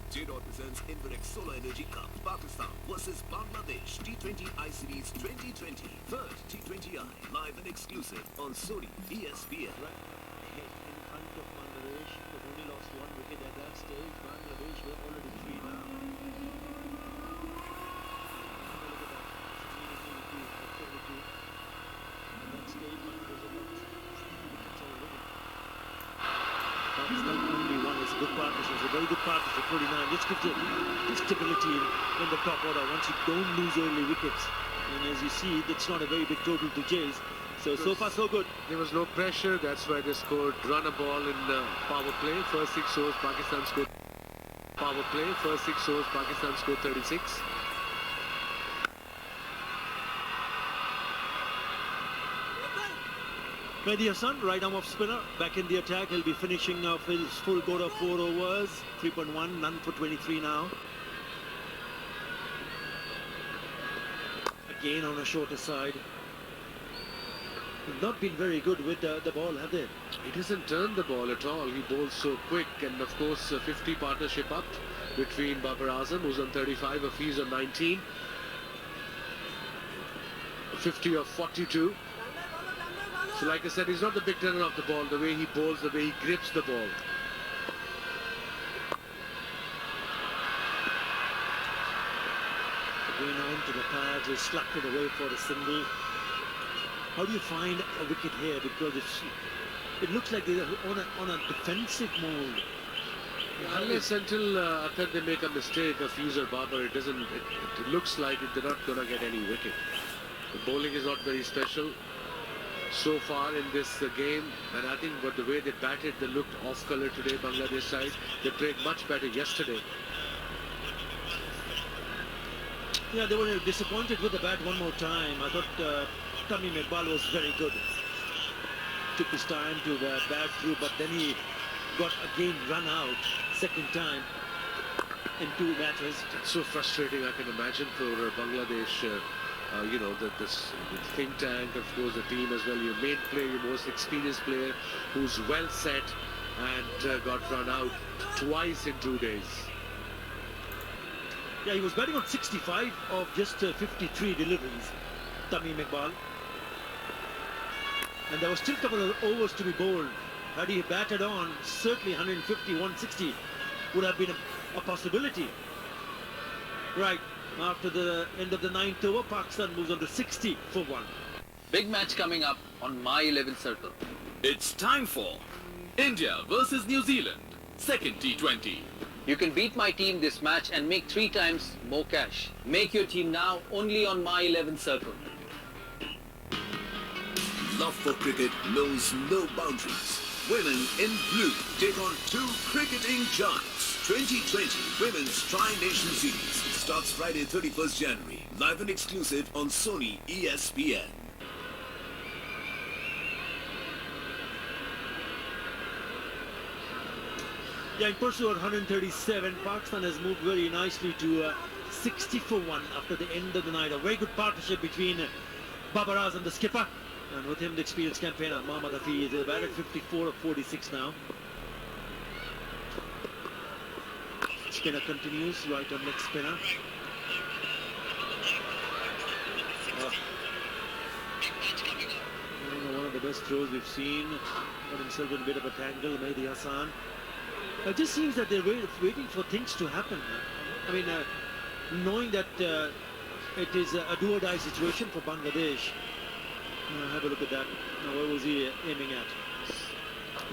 J-Dot presents Inverex Solar Energy Cup, Pakistan versus Bangladesh T20 I Series 2020. Third T20I, live and exclusive on Sony ESPN. Head in front of Bangladesh, but only lost one wicket at that stage. Bangladesh were already three now. At that stage, Bangladesh had got 60 wickets already. Pakistan only one. It's a good partnership. It's a very good partnership. 49. This gives you stability in the top order once you don't lose early wickets. And as you see, that's not a very big total to chase. So far so good. There was no pressure. That's why they scored run a ball in power play. First 6 overs, Pakistan scored power play. First 6 overs, Pakistan scored 36. Mehdi Hassan, right arm off spinner, back in the attack. He'll be finishing off his full go of 4 overs. 3.1, none for 23 now. Again on a shorter side. They've not been very good with the ball, have they? He doesn't turn the ball at all. He bowls so quick, and of course 50 partnership up between Babar Azam, who's on 35, Hafiz on 19. 50 of 42. So like I said, he's not the big turner of the ball. The way he bowls, the way he grips the ball. Going on to the pad, he slapped it away for the single. How do you find a wicket here? Because it looks like they're on a defensive mode. Unless until after they make a mistake, Hafiz or Babar, it looks like they're not going to get any wicket. The bowling is not very special so far in this game, and I think the way they batted, they looked off colour today, Bangladesh side. They played much better yesterday. Yeah, they were disappointed with the bat one more time. I thought Tamim Iqbal was very good. Took his time to bat through, but then he got again run out second time in 2 matches. It's so frustrating, I can imagine, for Bangladesh. You know, the think tank, of course, the team as well. Your main player, your most experienced player, who's well set and got run out twice in 2 days. Yeah, he was batting on 65 of just 53 deliveries, Tamim Iqbal. And there was still a couple of overs to be bowled. Had he batted on, certainly 150, 160 would have been a possibility. Right, after the end of the 9th over, Pakistan moves on to 60 for 1. Big match coming up on my 11th circle. It's time for India versus New Zealand, second T20. You can beat my team this match and make 3 times more cash. Make your team now only on my 11th circle. Love for cricket knows no boundaries. Women in blue take on 2 cricketing giants. 2020 Women's Tri-Nation Series starts Friday 31st January. Live and exclusive on Sony ESPN. Yeah, in pursuit of 137, Pakistan has moved very nicely to 60 for 1 after the end of the night. A very good partnership between Babar Azam, the skipper, and with him the experienced campaigner Mohammad Hafiz. They've added 54 of 46 now. Spinner continues, right on next spinner. One of the best throws we've seen. Got himself in a bit of a tangle, Mehdi Hassan. It just seems that they're waiting for things to happen. I mean, knowing that it is a do-or-die situation for Bangladesh. Have a look at that. Now, where was he aiming at?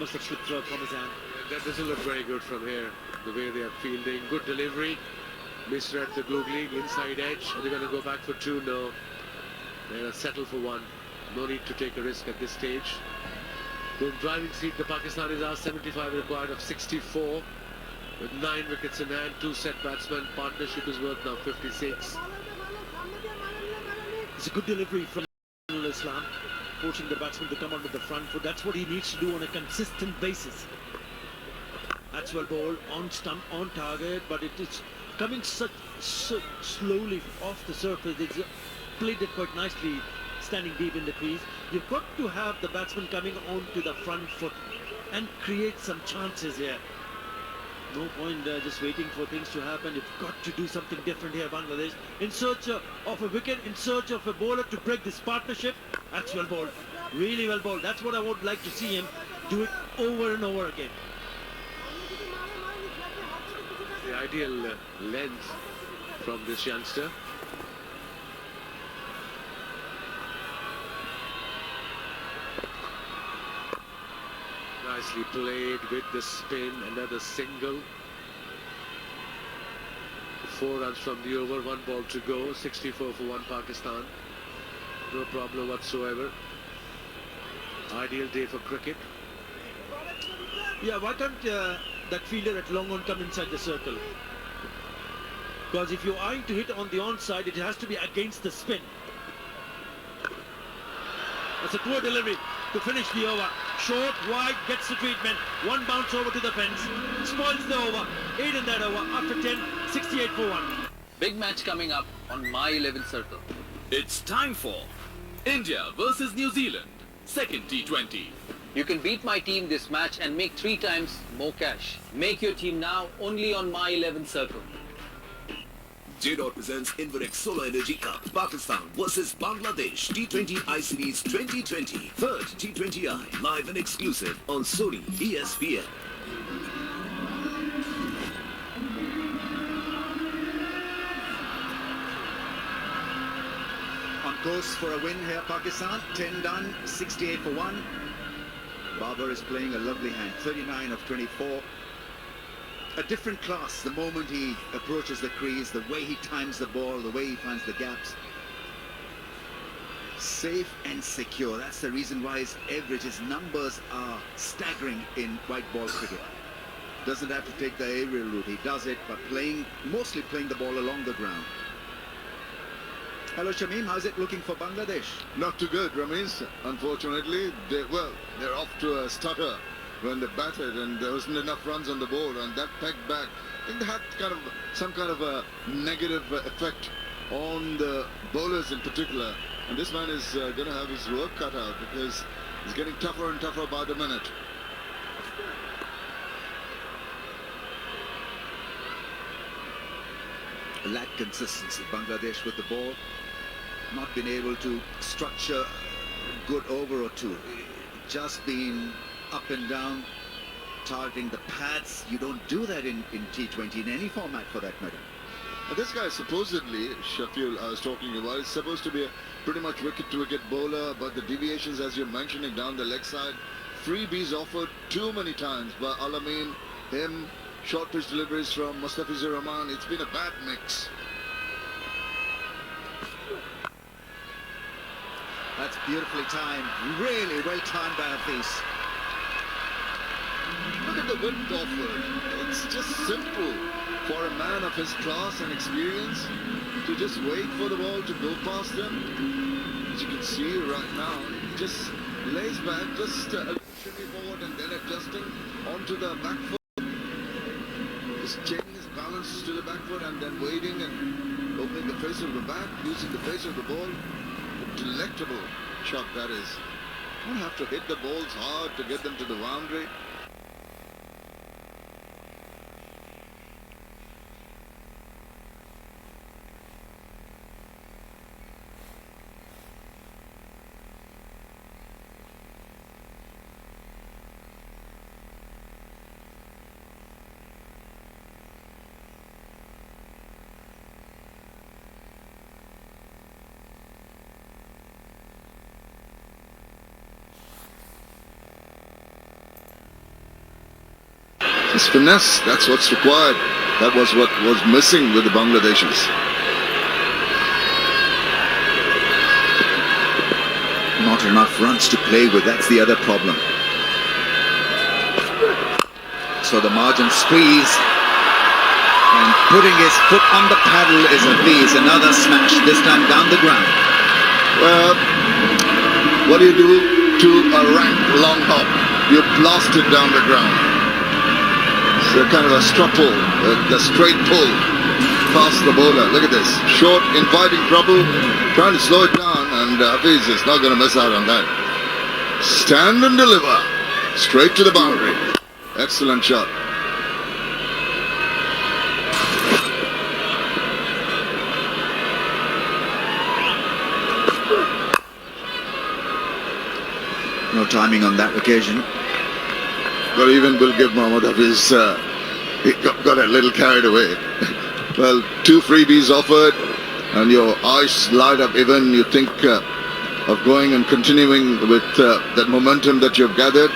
Must have slipped from his hand. That doesn't look very good from here. The way they are fielding, good delivery. Misread the glue league, inside edge. Are they going to go back for 2? No. They're going to settle for 1. No need to take a risk at this stage. The driving seat, the Pakistanis are 75 required of 64. With 9 wickets in hand, 2 set batsmen. Partnership is worth now 56. It's a good delivery from Islam, forcing the batsman to come on with the front foot. That's what he needs to do on a consistent basis. That's well bowled, on stump, on target, but it is coming so slowly off the surface. It's played it quite nicely, standing deep in the crease. You've got to have the batsman coming onto the front foot and create some chances here. No point just waiting for things to happen. You've got to do something different here, Bangladesh. In search of a wicket, in search of a bowler to break this partnership. That's well bowled. Really well bowled. That's what I would like to see him do it over and over again. The ideal length from this youngster. Nicely played with the spin, another single. 4 runs from the over, 1 ball to go, 64 for 1 Pakistan. No problem whatsoever. Ideal day for cricket. Yeah, why can't that fielder at long on come inside the circle? Because if you're eyeing to hit on the onside, it has to be against the spin. That's a poor delivery to finish the over. Short, wide, gets the treatment. 1 bounce over to the fence. Spoils the over. 8 in that over. After 10, 68 for 1. Big match coming up on my 11th circle. It's time for India versus New Zealand, second T20. You can beat my team this match and make 3 times more cash. Make your team now only on my 11th circle. J-Dot presents Inverex Solar Energy Cup, Pakistan versus Bangladesh T20 I Series 2020. Third T20I, live and exclusive on Sony ESPN. On course for a win here, Pakistan. 10 done, 68 for 1. Babar is playing a lovely hand, 39 of 24. A different class the moment he approaches the crease, the way he times the ball, the way he finds the gaps. Safe and secure. That's the reason why his average, his numbers are staggering in white ball cricket. Doesn't have to take the aerial route. He does it, but mostly playing the ball along the ground. Hello Shamim, how's it looking for Bangladesh? Not too good, Ramesh. Unfortunately, they're off to a stutter when they batted, and there wasn't enough runs on the board, and that pegged back. I think they had some kind of a negative effect on the bowlers in particular. And this man is going to have his work cut out because he's getting tougher and tougher by the minute. Lack consistency, Bangladesh with the ball. Not been able to structure a good over or two. Just been up and down, targeting the pads. You don't do that in T20 in any format for that matter. Now this guy supposedly, Shafil, I was talking about, is supposed to be a pretty much wicket-to-wicket bowler, but the deviations, as you're mentioning, down the leg side, freebies offered too many times by Alamin, him, short pitch deliveries from Mustafizur Rahman. It's been a bad mix. That's beautifully timed, really well timed by Hafiz. Look at the width offered. It's just simple for a man of his class and experience to just wait for the ball to go past him. As you can see right now, he just lays back, just shimmy forward and then adjusting onto the back foot. Just changing his balance to the back foot and then waiting and opening the face of the bat, using the face of the ball. A delectable shot that is. You don't have to hit the balls hard to get them to the boundary. This finesse, that's what's required. That was what was missing with the Bangladeshis. Not enough runs to play with, that's the other problem. So the margin squeeze, and putting his foot on the paddle is Hafiz. Another smash, this time down the ground. Well, what do you do to a rank long hop? You blast it down the ground. It's a kind of a straw pull, the straight pull past the bowler. Look at this. Short, inviting trouble, trying to slow it down, and Hafiz is not going to miss out on that. Stand and deliver. Straight to the boundary. Excellent shot. exceptional timing on that occasion. But even will give Mohammad Hafiz, he got a little carried away. Well, 2 freebies offered, and your eyes light up even. You think of going and continuing with that momentum that you've gathered.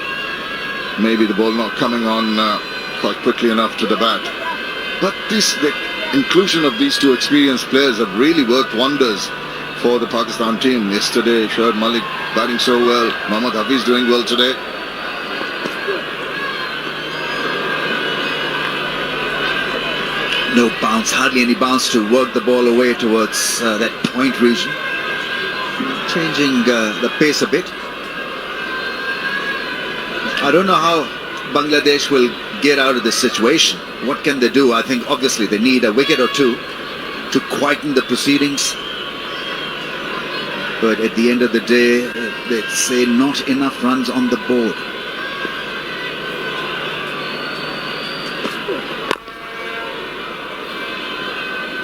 Maybe the ball not coming on quite quickly enough to the bat. But the inclusion of these 2 experienced players have really worked wonders for the Pakistan team. Yesterday, Shoaib Malik batting so well. Mohammad Hafiz doing well today. No bounce, hardly any bounce to work the ball away towards that point region. Changing the pace a bit. I don't know how Bangladesh will get out of this situation. What can they do? I think obviously they need a wicket or 2 to quieten the proceedings. But at the end of the day, they say not enough runs on the board.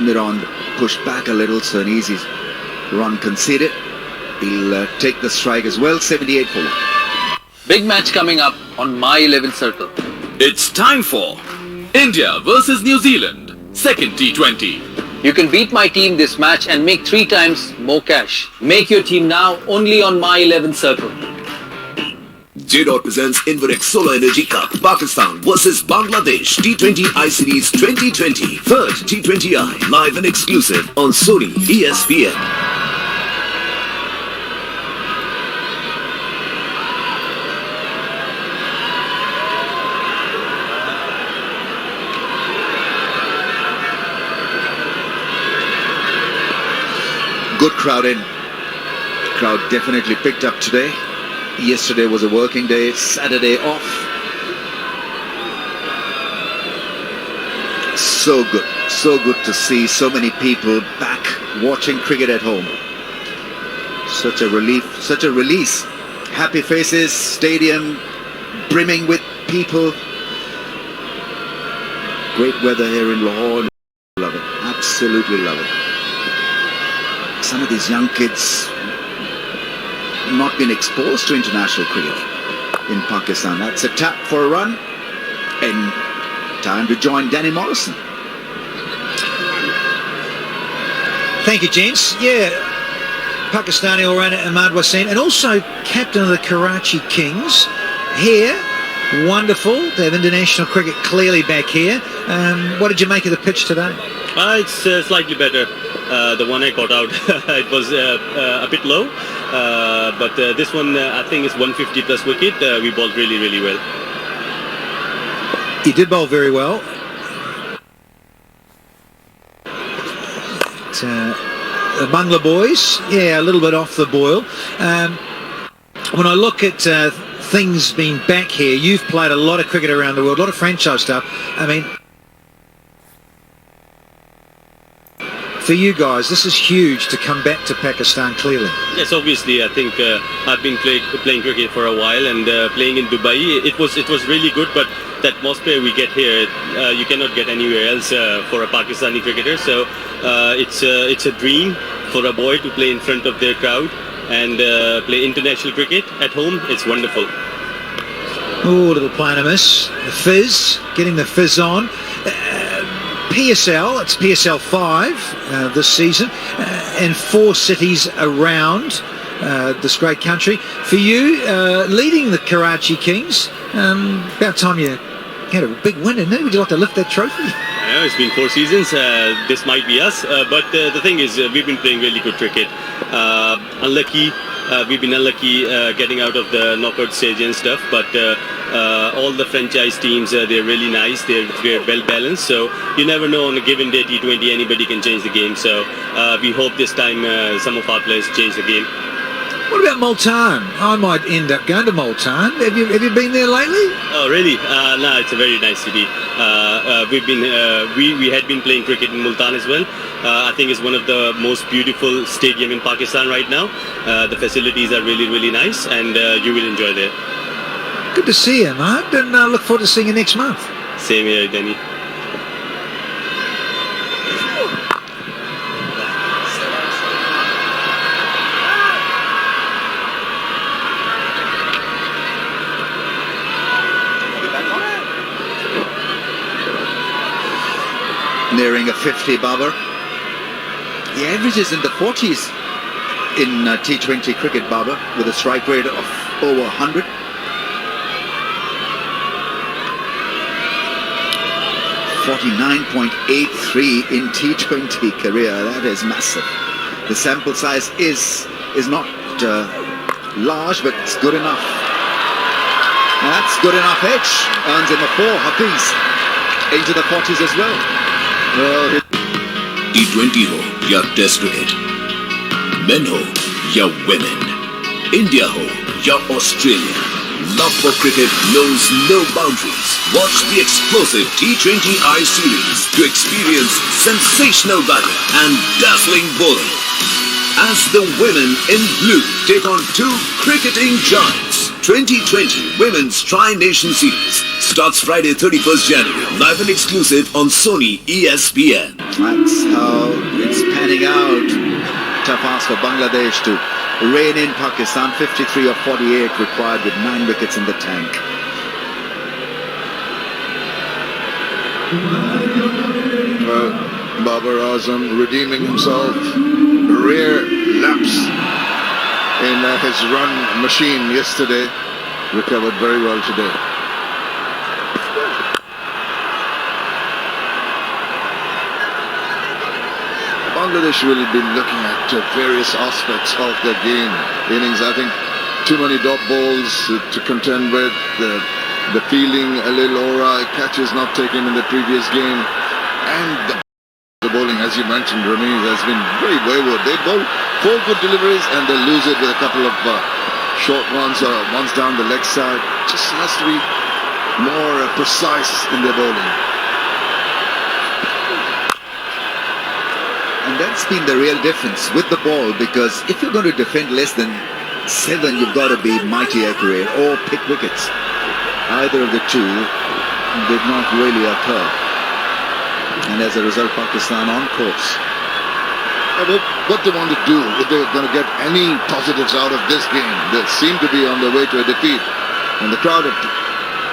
Miran pushed back a little, so an easy run conceded. He'll take the strike as well, 78 for 1. Big match coming up on My 11 Circle. It's time for India versus New Zealand, second T20. You can beat my team this match and make 3 times more cash. Make your team now only on My 11 Circle. J-Dot presents Inverex Solar Energy Cup, Pakistan versus Bangladesh T20 I Series 2020. Third T20I, live and exclusive on Sony ESPN. Good crowd in. Crowd definitely picked up today. Yesterday was a working day, Saturday off. So good to see so many people back watching cricket at home. Such a relief, such a release. Happy faces, stadium brimming with people. Great weather here in Lahore. Love it, absolutely love it. Some of these young kids not been exposed to international cricket in Pakistan. That's a tap for a run, and time to join Danny Morrison. Thank you, gents. Yeah, Pakistani all-rounder Ahmad Wasim, and also captain of the Karachi Kings here. Wonderful to have international cricket clearly back here. What did you make of the pitch today? It's slightly better. The one I got out, it was a bit low. But this one, I think, is 150 plus wicket. We bowled really, really well. You did bowl very well. The Bangla boys, yeah, a little bit off the boil. When I look at things being back here, you've played a lot of cricket around the world, a lot of franchise stuff. I mean, for you guys, this is huge to come back to Pakistan, clearly. Yes, obviously. I think I've been playing cricket for a while, and playing in Dubai, it was really good. But the atmosphere we get here, you cannot get anywhere else for a Pakistani cricketer. So it's a dream for a boy to play in front of their crowd and play international cricket at home. It's wonderful. Oh, little play and a miss. The fizz, getting the fizz on. PSL, it's PSL 5 this season, and 4 cities around this great country. For you, leading the Karachi Kings, about time you had a big win, didn't it? Would you like to lift that trophy? I know, it's been 4 seasons. This might be us, but the thing is, we've been playing really good cricket. We've been unlucky getting out of the knockout stage and stuff, but all the franchise teams, they're really nice, they're well balanced, so you never know on a given day T20 anybody can change the game. So we hope this time some of our players change the game. What about Multan? I might end up going to Multan. Have you been there lately? Oh really? No, it's a very nice city. We had been playing cricket in Multan as well. I think it's one of the most beautiful stadium in Pakistan right now. The facilities are really, really nice, and you will enjoy there. Good to see you, Mark, and look forward to seeing you next month. Same here, Danny. nearing a 50, Babar. He averages in the 40s in T20 cricket, Babar, with a strike rate of over 100. .83 in T20 career. That is massive. The sample size is not large, but it's good enough. And that's good enough edge. Earns him a 4. Hafiz into the 40s as well. Well, T20 ho ya Test cricket, men ho ya women, India ho ya Australia, love for cricket knows no boundaries. Watch the explosive T20I series to experience sensational batting and dazzling bowling as the women in blue take on two cricketing giants. 2020 Women's Tri-Nation Series starts Friday 31st January, live and exclusive on Sony ESPN. that's how it's panning out. Tough ask for Bangladesh to rein in Pakistan. 53 of 48 required with 9 wickets in the tank. Well, Babar Azam redeeming himself. Rare lapse in his run machine yesterday. Recovered very well today. Bangladesh will be looking at various aspects of their game. Innings, I think, too many dot balls to contend with. The fielding a little aura, catches not taken in the previous game, and the bowling, as you mentioned, Ramiz, has been very wayward. They bowl 4 good deliveries and they lose it with a couple of short ones or ones down the leg side. Just has to be more precise in their bowling. And that's been the real difference with the ball, because if you're going to defend less than 7, you've got to be mighty accurate or pick wickets. Either of the two did not really occur. And as a result, Pakistan on course. What they want to do, if they're going to get any positives out of this game, they seem to be on their way to a defeat. And the crowd are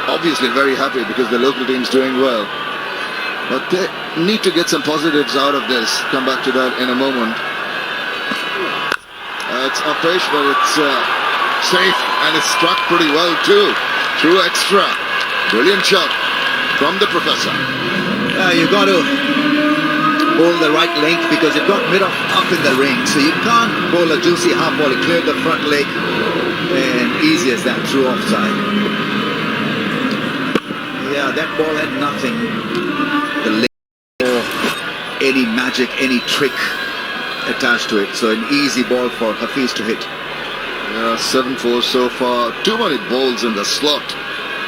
obviously very happy because the local team's doing well. But they need to get some positives out of this. Come back to that in a moment. It's uppish, but it's safe, and it's struck pretty well too. Through extra. Brilliant shot from the professor. You've got to bowl the right length because you've got mid-off up in the ring. So you can't bowl a juicy half volley, clear the front leg, and easy as that through offside. Yeah, that ball had nothing. The leg or any magic, any trick attached to it. So an easy ball for Hafiz to hit. Yeah, 7-4 so far. Too many balls in the slot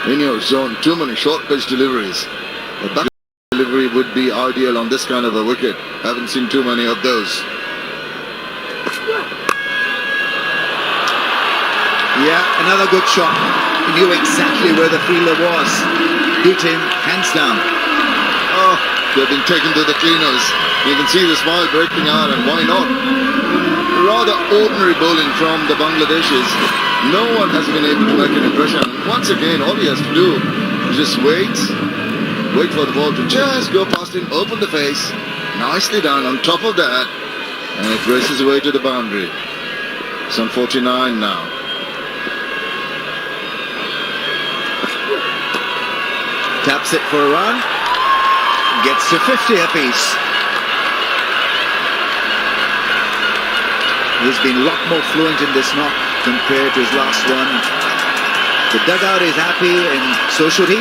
in your zone. Too many short pitch deliveries. A back delivery would be ideal on this kind of a wicket. Haven't seen too many of those. Yeah, another good shot. He knew exactly where the fielder was. Beat him hands down. Oh, they've been taken to the cleaners. You can see the smile breaking out, and why not? Rather ordinary bowling from the Bangladeshis. No one has been able to make an impression. Once again, all he has to do is just wait for the ball to just go past him, open the face, nicely done on top of that, and it races away to the boundary. It's on 49 now. Taps it for a run. Gets to 50 apiece. He's been a lot more fluent in this knock compared to his last one. The dugout is happy, and so should he.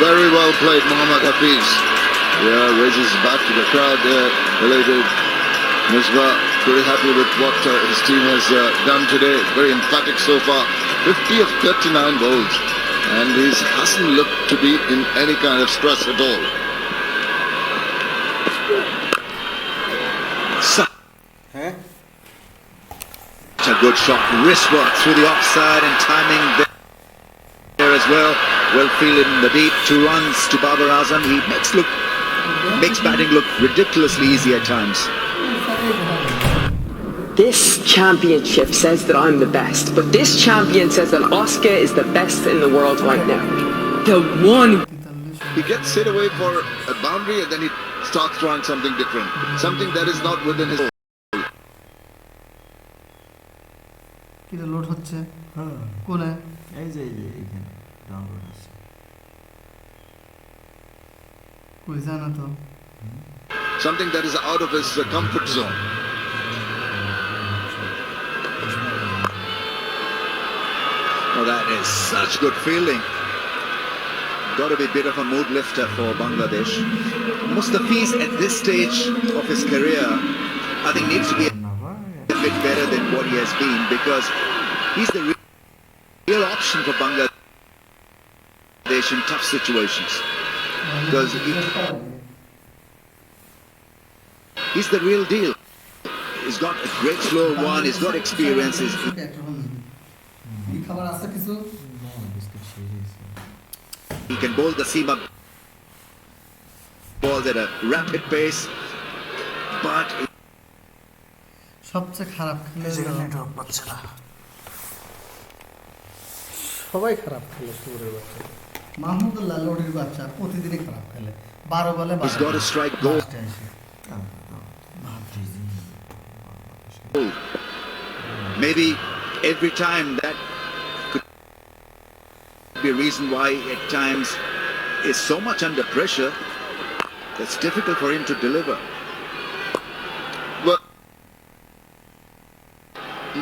Very well played, Mohammad Hafiz. Yeah, raises his bat to the crowd there. Elated. Misbah pretty happy with what his team has done today. Very emphatic so far. 50 of 39 bowls. And he hasn't looked to be in any kind of stress at all. A good shot, wrist work through the offside and timing there as well. Well fielded in the deep. 2 runs to Babar Azam. He makes batting look ridiculously easy at times. This championship says that I'm the best, but this champion says that Oscar is the best in the world right now. The one. He gets hit away for a boundary and then he starts trying something different, something that is not within his. কিরে load হচ্ছে কোনে এই যে এইখানে download আছে কই জানা তো Something that is out of his comfort zone. Oh, that is such good fielding. Got to be a bit of a mood lifter for Bangladesh. Mustafiz at this stage of his career, I think needs to be a bit better than what he has been, because he's the real option for Bangladesh in tough situations. Because he's the real deal. He's got a great slow one, he's got experience. He can bowl the seam up balls at a rapid pace, but সবচেয়ে খারাপ খেলে সবাই খারাপ খেলে সুরের বাচ্চা মাহমুদুল্লাহ লড়ির বাচ্চা প্রতিদিনই খারাপ খেলে 12 বলে 12 he's got to strike goal. Maybe every time that could be a reason why at times is so much under pressure it's difficult for him to deliver. But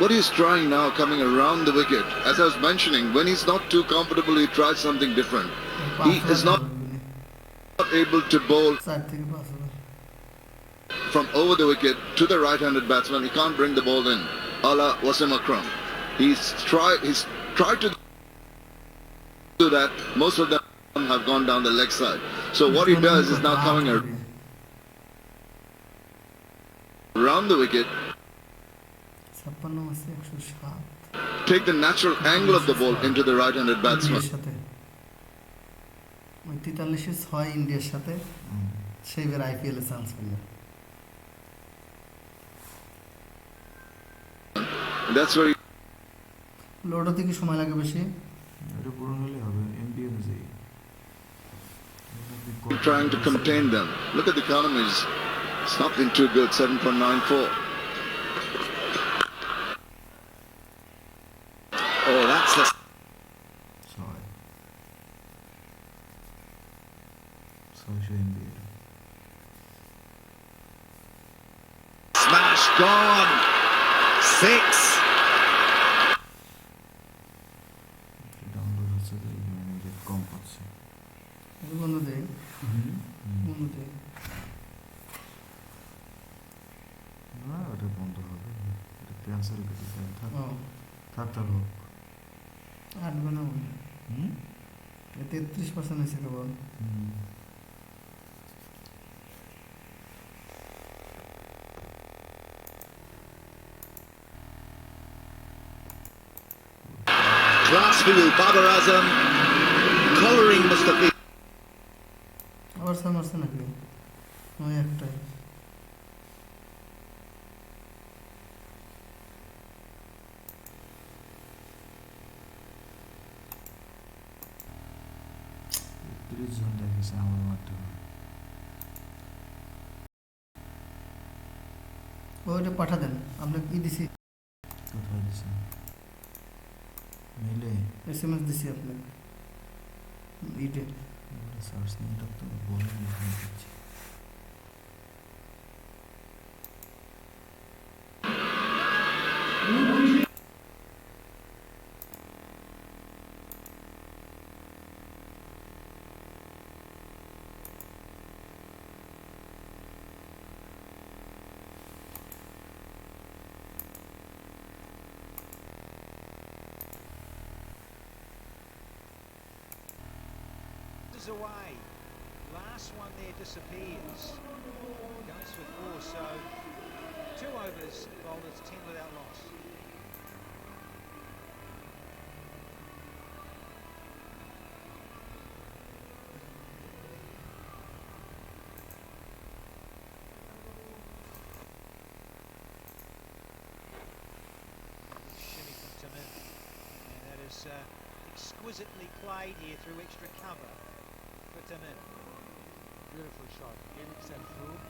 what he's trying now coming around the wicket, as I was mentioning, when he's not too comfortable he tries something different. He is not able to bowl from over the wicket to the right-handed batsman. He can't bring the ball in, a la Wasim Akram. He's tried to do that. Most of them have gone down the leg side. So what he does is now coming around the wicket, take the natural angle of the ball into the right-handed batsman. ওই 43 6 ইন্ডিয়ার সাথে সেইবার IPL এ chance পেল That's where load হতে কি সময় লাগে বেশি এটা পুরো হলে হবে এমবি অনুযায়ী trying to contain them. Look at the economies. It's not been too good. 7.94. Oh, that's the smash gone. 6. Download হচ্ছে তো নেট কম পাচ্ছে বন্ধ দেই বন্ধ দেই না ওটা বন্ধ হবে এটা ক্যান্সেল করে দেন থাক হোক 8 বানাবো 33% হয়েছে কেবল Class for you, Babar Azam. Colouring Mustafiz. আবার সামর্থ্য নাকি ওই একটাই আমার মারতে হবে ওইটা পাঠা দেন আপনি কি দিছি কোথায় দিছেন মেলে এসএমএস দিছি আপনি ইটে সার্চ নিয়ে তো বলে দিচ্ছি away. Last one there disappears. Goes for 4, so 2 overs bowled, it's 10 without loss. Shimmy from Tamim, and that is exquisitely played here through extra cover. For Tamim. Beautiful shot. Gave himself room.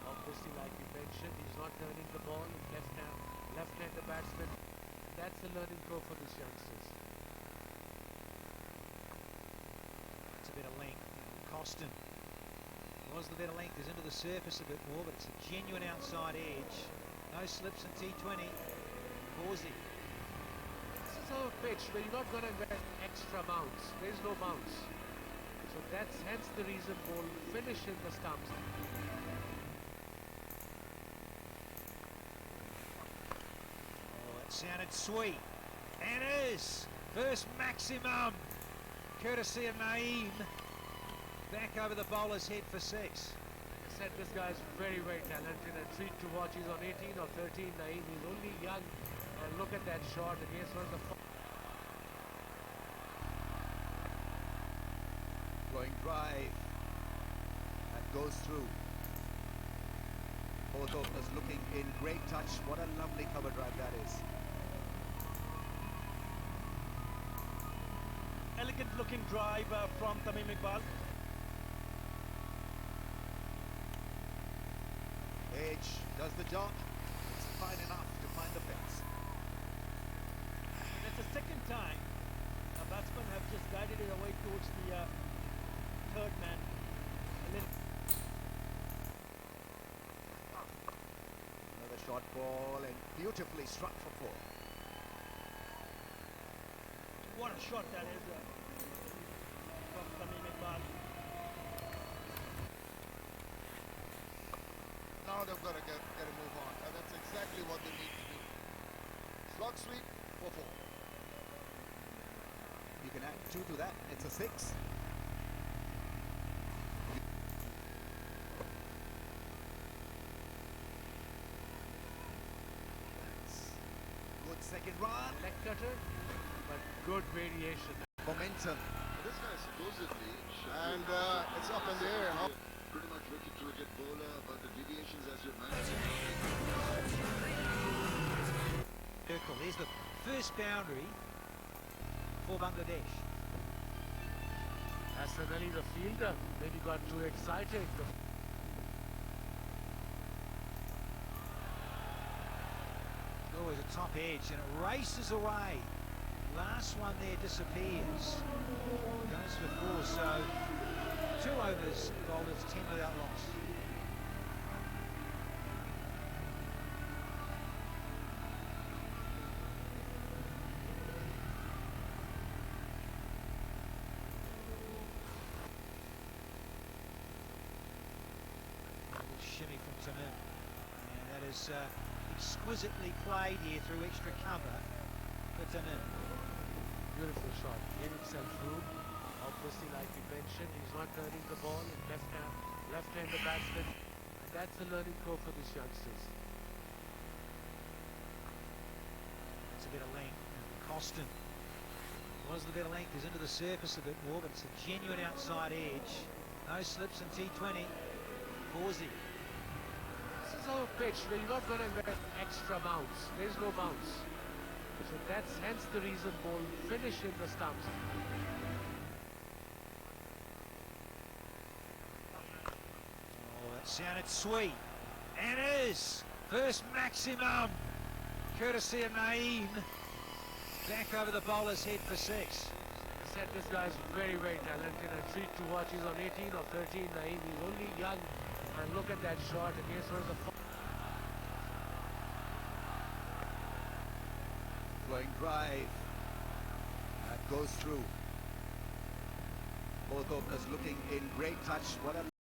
Obviously, like you mentioned, he's not turning the ball. Left-hander batsman. That's a learning curve for these youngsters. It's a bit of length. Costin was the bit of length. Is into the surface a bit more, but it's a genuine outside edge. No slips in T20. Gazi. This is a pitch where you're not going to get extra bounce. There's no bounce. So that's hence the reason ball finish in the stumps. Oh, that sounded sweet. And is first maximum, courtesy of Naeem. Back over the bowler's head for 6. Like I said, this guy's very, very talented. A treat to watch. He's on 18 or 13. Naeem, he's only young. And look at that shot against one of the... Flowing drive. That goes through. Both openers looking in great touch. What a lovely cover drive that is. Elegant looking drive from Tamim Iqbal. Edge does the job. It's fine enough to find the fence. And it's the second time a batsman have just guided it away towards the third man. Another short ball and beautifully struck for 4. What a shot that is from Tamim Iqbal. Now they've got to get a move on, and that's exactly what they need to do. Slog sweep for 4. You can add 2 to that. It's a 6. That's good second run. Leg cutter, but good variation. Momentum. This guy supposedly and it's up in the air. Pretty much wicket-to-wicket bowler, but the deviations as you mentioned. Circle. There's the first boundary for Bangladesh. Hassan Ali, the fielder, maybe got too excited. Always a top edge, and it races away. Last one there disappears. Goes for 4, so 2 overs bowled, it's 10 without loss. Shimmy from Tamim, and that is exquisitely played here through extra cover for Tamim. Beautiful shot. Gave himself room. Obviously, like we mentioned, he's not turning the ball. Left-hander batsman. And that's a learning curve for these youngsters. It's a bit of length. Costin was the bit of length. Is into the surface a bit more, but it's a genuine outside edge. No slips in T20. Gazi. This is a pitch where you're not going to get extra bounce. There's no bounce. So that's hence the reason ball finish in the stumps. Oh, that sounded sweet. And is first maximum, courtesy of Naeem. Back over the bowler's head for 6. Like I said, this guy's very, very talented. A treat to watch. He's on 18 or 13. Naeem, he's only young. And look at that shot against one of the... Flowing drive. That goes through. Both openers looking in great touch. What a